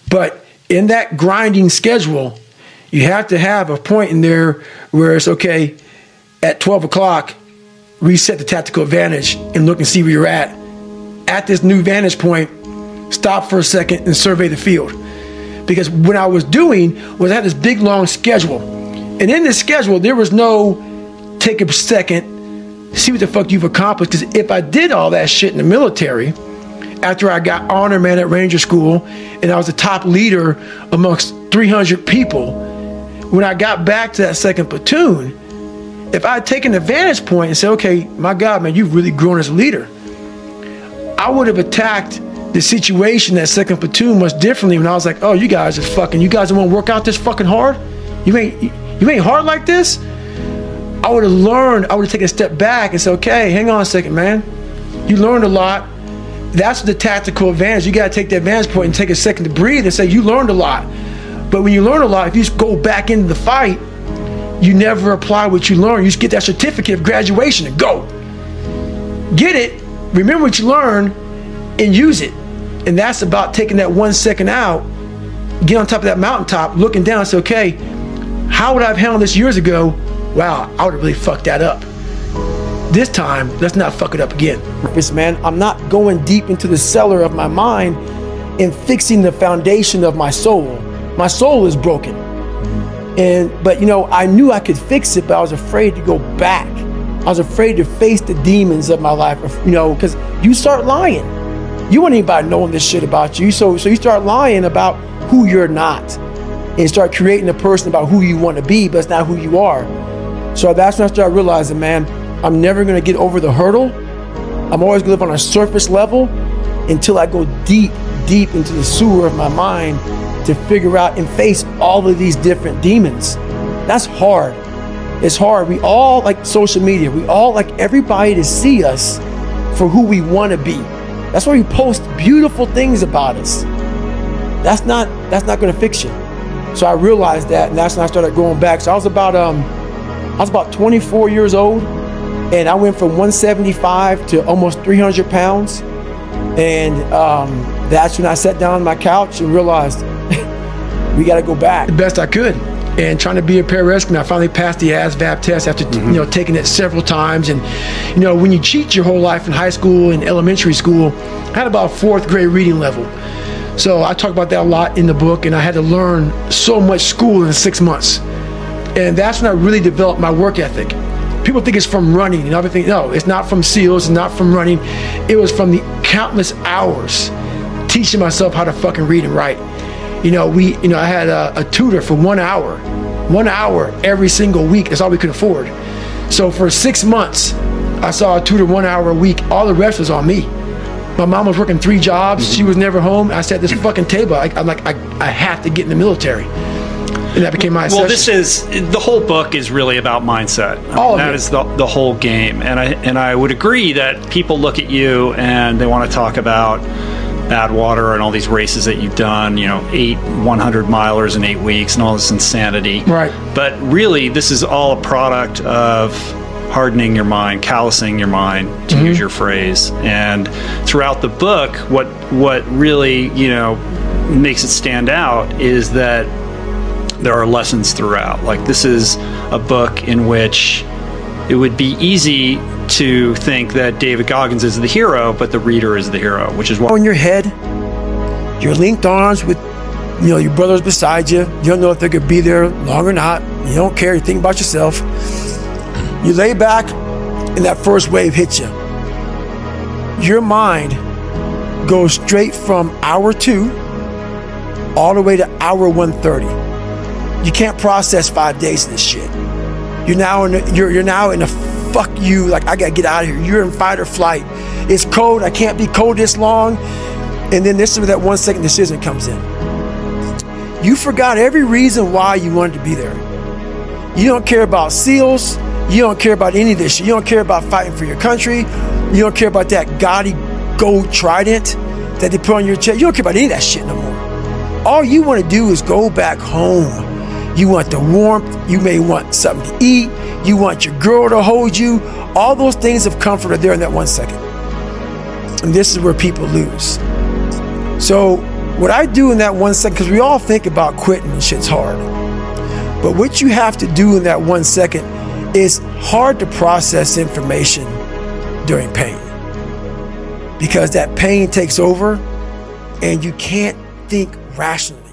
But in that grinding schedule, you have to have a point in there where it's okay, at 12 o'clock, reset the tactical advantage and look and see where you're at. At this new vantage point, stop for a second and survey the field. Because what I was doing was I had this big, long schedule. And in this schedule, there was no take a second, see what the fuck you've accomplished. Because if I did all that shit in the military, after I got honor man at Ranger School, and I was the top leader amongst 300 people, when I got back to that second platoon, if I had taken the vantage point and said, okay, my God, man, you've really grown as a leader, I would have attacked the situation, that second platoon, much differently when I was like, oh, you guys don't want to work out this fucking hard? You ain't hard like this? I would have learned, I would have taken a step back and said, okay, hang on a second, man. You learned a lot. That's the tactical advantage. You got to take that vantage point and take a second to breathe and say, you learned a lot. But when you learn a lot, if you just go back into the fight, you never apply what you learned. You just get that certificate of graduation and go. Get it, remember what you learned, and use it. And that's about taking that 1 second out, get on top of that mountaintop, looking down and say, okay, how would I have handled this years ago? Wow, I would have really fucked that up. This time, let's not fuck it up again. Man, I'm not going deep into the cellar of my mind and fixing the foundation of my soul. My soul is broken. But you know, I knew I could fix it, but I was afraid to go back. I was afraid to face the demons of my life, you know, because you start lying. You want anybody knowing this shit about you, so you start lying about who you're not, and start creating a person about who you want to be, but it's not who you are. So that's when I started realizing, man, I'm never gonna get over the hurdle. I'm always gonna live on a surface level until I go deep, deep into the sewer of my mind to figure out and face all of these different demons. That's hard. It's hard. We all like social media. We all like everybody to see us for who we want to be. That's why we post beautiful things about us. That's not going to fix you. So I realized that, and that's when I started going back. So I was about 24 years old, and I went from 175 to almost 300 pounds. And that's when I sat down on my couch and realized we got to go back. The best I could. And trying to be a pararescue, I finally passed the ASVAB test after you know, taking it several times. And you know, when you cheat your whole life in high school and elementary school, I had about 4th grade reading level. So I talk about that a lot in the book, and I had to learn so much school in 6 months. And that's when I really developed my work ethic. People think it's from running and everything. No, it's not from SEALs, it's not from running. It was from the countless hours teaching myself how to fucking read and write. You know, I had a tutor for 1 hour. 1 hour every single week. That's all we could afford. So for 6 months, I saw a tutor 1 hour a week. All the rest was on me. My mom was working 3 jobs. She was never home. I sat at this fucking table. I'm like, I have to get in the military. And that became my obsession. The whole book is really about mindset. That is the whole game. And I would agree that people look at you and they want to talk about Badwater and all these races that you've done, you know, 8 100-milers in 8 weeks and all this insanity. Right. But really, this is all a product of hardening your mind, callousing your mind, to use your phrase. And throughout the book, what really, you know, makes it stand out is that there are lessons throughout. Like, this is a book in which it would be easy to think that David Goggins is the hero, but the reader is the hero, which is why. On your head, your linked arms with, you know, your brothers beside you. You don't know if they're gonna be there long or not. You don't care. You think about yourself. You lay back, and that first wave hits you. Your mind goes straight from hour 2 all the way to hour 130. You can't process 5 days of this shit. You're now in a fuck you, like, I gotta get out of here. You're in fight or flight. It's cold, I can't be cold this long. And then this is where that 1 second decision comes in. You forgot every reason why you wanted to be there. You don't care about SEALs. You don't care about any of this shit. You don't care about fighting for your country. You don't care about that gaudy gold trident that they put on your chest. You don't care about any of that shit no more. All you want to do is go back home. You want the warmth. You may want something to eat. You want your girl to hold you. All those things of comfort are there in that 1 second. And this is where people lose. So what I do in that 1 second, because we all think about quitting and shit's hard. But what you have to do in that 1 second is hard to process information during pain. Because that pain takes over and you can't think rationally.